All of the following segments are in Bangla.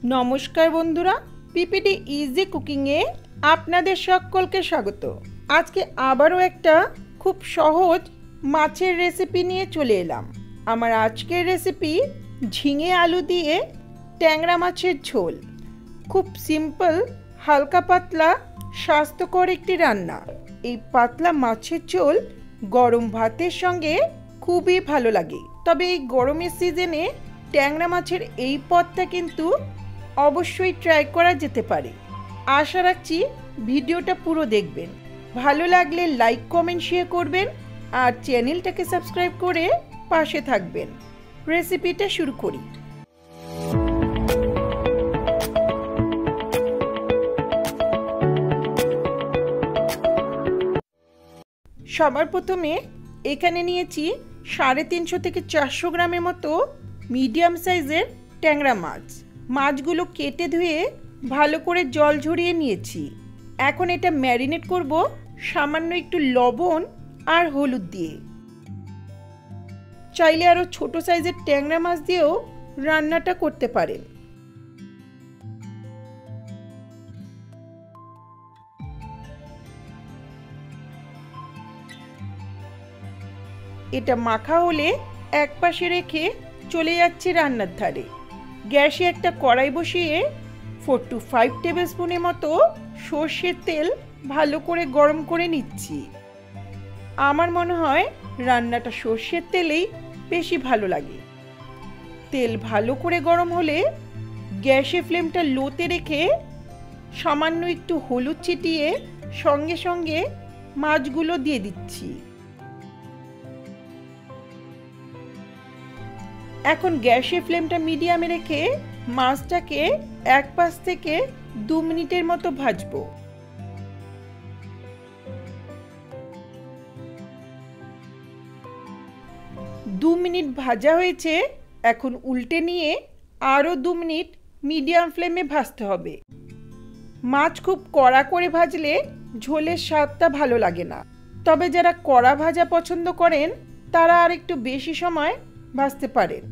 নমস্কার বন্ধুরা, পিপিডি ইজি কুকিংয়ে আপনাদের সকলকে স্বাগত। আজকে আবারও একটা খুব সহজ মাছের রেসিপি নিয়ে চলে এলাম। আমার আজকের রেসিপি ঝিঙে আলু দিয়ে ট্যাংরা মাছের ঝোল। খুব সিম্পল, হালকা পাতলা, স্বাস্থ্যকর একটি রান্না। এই পাতলা মাছের ঝোল গরম ভাতের সঙ্গে খুবই ভালো লাগে। তবে এই গরমের সিজনে ট্যাংরা মাছের এই পদটা কিন্তু অবশ্যই ট্রাই করা যেতে পারে। আশা রাখছি ভিডিওটা পুরো দেখবেন। ভালো লাগলে লাইক, কমেন্ট, শেয়ার করবেন আর চ্যানেলটাকে সাবস্ক্রাইব করে পাশে থাকবেন। রেসিপিটা শুরু করি। সবার প্রথমে এখানে নিয়েছি 350 থেকে 400 গ্রামের মতো মিডিয়াম সাইজের ট্যাংরা মাছ। মাছগুলো কেটে ধুয়ে ভালো করে জল ঝরিয়ে নিয়েছি। এখন এটা ম্যারিনেট করব সামান্য একটু লবণ আর হলুদ দিয়ে। চাইলে আরও ছোট সাইজের ট্যাংরা মাছ দিয়েও রান্নাটা করতে পারেন। এটা মাখা হলে এক পাশে রেখে চলে যাচ্ছি রান্নার ধারে। গ্যাসে একটা কড়াই বসিয়ে 4 to 5 টেবিল স্পুনের মতো সর্ষের তেল ভালো করে গরম করে নিচ্ছি। আমার মনে হয় রান্নাটা সর্ষের তেলেই বেশি ভালো লাগে। তেল ভালো করে গরম হলে গ্যাসের ফ্লেমটা লোতে রেখে সামান্য একটু হলুদ ছিটিয়ে সঙ্গে সঙ্গে মাছগুলো দিয়ে দিচ্ছি। এখন গ্যাসের ফ্লেমটা মিডিয়ামে রেখে মাছটাকে এক পাশ থেকে 2 মিনিটের মতো ভাজবো। দু মিনিট ভাজা হয়েছে, এখন উল্টে নিয়ে আরও 2 মিনিট মিডিয়াম ফ্লেমে ভাজতে হবে। মাছ খুব কড়া করে ভাজলে ঝোলের স্বাদটা ভালো লাগে না। তবে যারা কড়া ভাজা পছন্দ করেন তারা আর একটু বেশি সময় ভাজতে পারেন।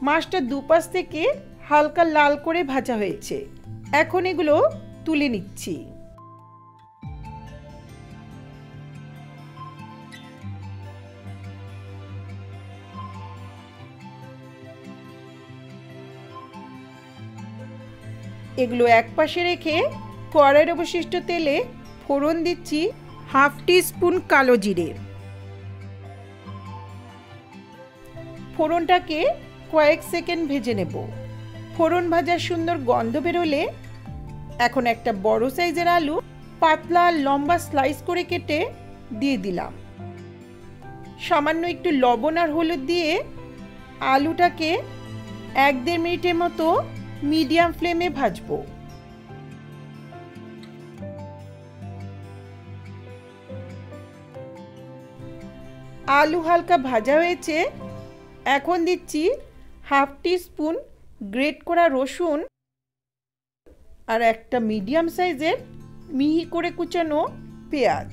মাছটা দুপাশ থেকে হালকা লাল করে ভাজা হয়েছে। এখন এগুলো তুলে নিচ্ছি। এগুলো এক পাশে রেখে কড়াইয়ের অবশিষ্ট তেলে ফোড়ন দিচ্ছি 1/2 টিস্পুন কালো জিরে। ফোড়নটাকে কয়েক সেকেন্ড ভেজে নেব। ফোড়ন ভাজার সুন্দর গন্ধ বেরোলে এখন একটা বড় সাইজের আলু পাতলা লম্বা স্লাইস করে কেটে দিয়ে দিলাম। সামান্য একটু লবণ আর হলুদ দিয়ে আলুটাকে 1-1.5 মিনিটের মতো মিডিয়াম ফ্লেমে ভাজবো। আলু হালকা ভাজা হয়েছে, এখন দিচ্ছি 1/2 টিস্পুন গ্রেট করা রসুন আর একটা মিডিয়াম সাইজের মিহি করে কুচানো পেঁয়াজ।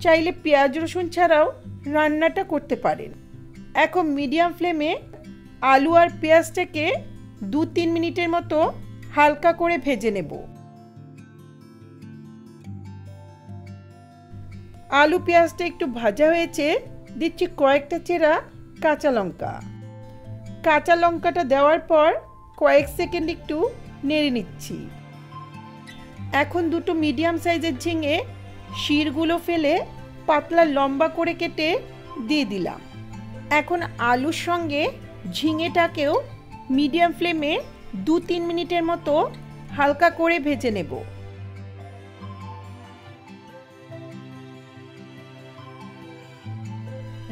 চাইলে পেঁয়াজ রসুন ছাড়াও রান্নাটা করতে পারেন। এখন মিডিয়াম ফ্লেমে আলু আর পেঁয়াজটাকে 2-3 মিনিটের মতো হালকা করে ভেজে নেব। আলু পেঁয়াজটা একটু ভাজা হয়েছে, দিচ্ছি কয়েকটা চেরা কাঁচা লঙ্কা। কাঁচা লঙ্কাটা দেওয়ার পর কয়েক সেকেন্ড একটু নেড়ে নিচ্ছি। এখন দুটো মিডিয়াম সাইজের ঝিঙে শিরগুলো ফেলে পাতলা লম্বা করে কেটে দিয়ে দিলাম। এখন আলুর সঙ্গে ঝিঙেটাকেও মিডিয়াম ফ্লেমে 2-3 মিনিটের মতো হালকা করে ভেজে নেব।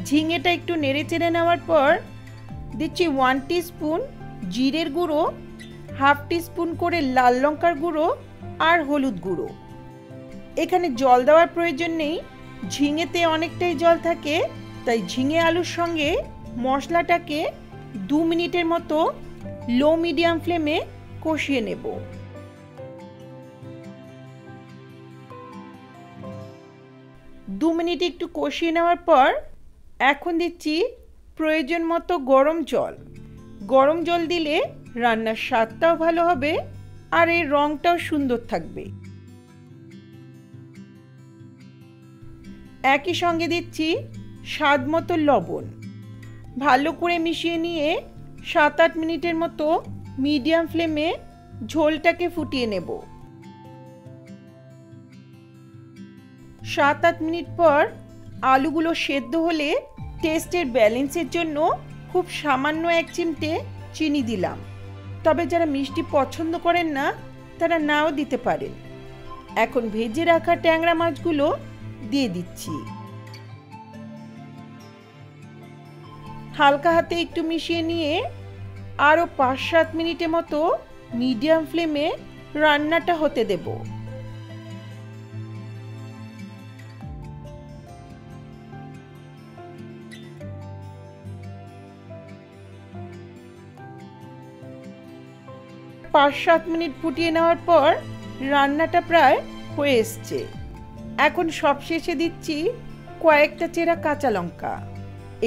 ঝিঙেটা একটু নেড়ে চেড়ে নেওয়ার পর দিচ্ছি 1 টিস্পুন জিরের গুঁড়ো, 1/2 টিস্পুন করে লাল লঙ্কার গুঁড়ো আর হলুদ গুঁড়ো। এখানে জল দেওয়ার প্রয়োজন নেই, ঝিঙেতে অনেকটাই জল থাকে, তাই ঝিঙে আলুর সঙ্গে মশলাটাকে 2 মিনিটের মতো লো মিডিয়াম ফ্লেমে কষিয়ে নেব। 2 মিনিট একটু কষিয়ে নেওয়ার পর এখন দিচ্ছি প্রয়োজন মতো গরম জল। গরম জল দিলে রান্নার স্বাদটাও ভালো হবে আর এর রঙটাও সুন্দর থাকবে। একই সঙ্গে দিচ্ছি স্বাদ মতো লবণ। ভালো করে মিশিয়ে নিয়ে 7-8 মিনিটের মতো মিডিয়াম ফ্লেমে ঝোলটাকে ফুটিয়ে নেব। 7-8 মিনিট পর আলুগুলো সেদ্ধ হলে টেস্টের ব্যালেন্সের জন্য খুব সামান্য 1 চিমটে চিনি দিলাম। তবে যারা মিষ্টি পছন্দ করেন না তারা নাও দিতে পারেন। এখন ভেজে রাখা ট্যাংরা মাছগুলো দিয়ে দিচ্ছি। হালকা হাতে একটু মিশিয়ে নিয়ে আরও 5-7 মিনিটের মতো মিডিয়াম ফ্লেমে রান্নাটা হতে দেব। পাঁচ 7 মিনিট ফুটিয়ে নেওয়ার পর রান্নাটা প্রায় হয়ে এসছে। এখন সবশেষে দিচ্ছি কয়েকটা চেরা কাঁচা লঙ্কা।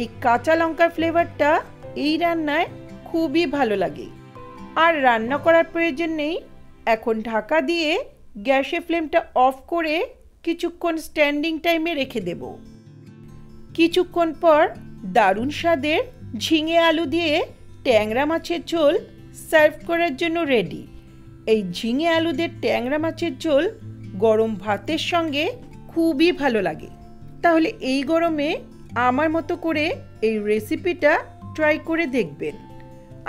এই কাঁচা লঙ্কার ফ্লেভারটা এই রান্নায় খুবই ভালো লাগে। আর রান্না করার প্রয়োজন নেই। এখন ঢাকা দিয়ে গ্যাসের ফ্লেমটা অফ করে কিছুক্ষণ স্ট্যান্ডিং টাইমে রেখে দেব। কিছুক্ষণ পর দারুণ স্বাদের ঝিঙে আলু দিয়ে ট্যাংরা মাছের ঝোল সার্ভ করার জন্য রেডি। এই ঝিঙে আলু দিয়ে ট্যাংরা মাছের ঝোল গরম ভাতের সঙ্গে খুবই ভালো লাগে। তাহলে এই গরমে আমার মতো করে এই রেসিপিটা ট্রাই করে দেখবেন।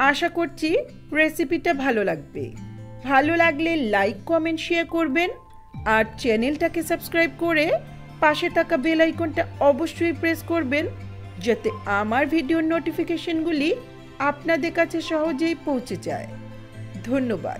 আশা করছি রেসিপিটা ভালো লাগবে। ভালো লাগলে লাইক, কমেন্ট, শেয়ার করবেন আর চ্যানেলটাকে সাবস্ক্রাইব করে পাশে থাকা বেল আইকনটা অবশ্যই প্রেস করবেন যাতে আমার ভিডিওর নোটিফিকেশনগুলি আপনাদের কাছে সহজেই পৌঁছে যায়। ধন্যবাদ।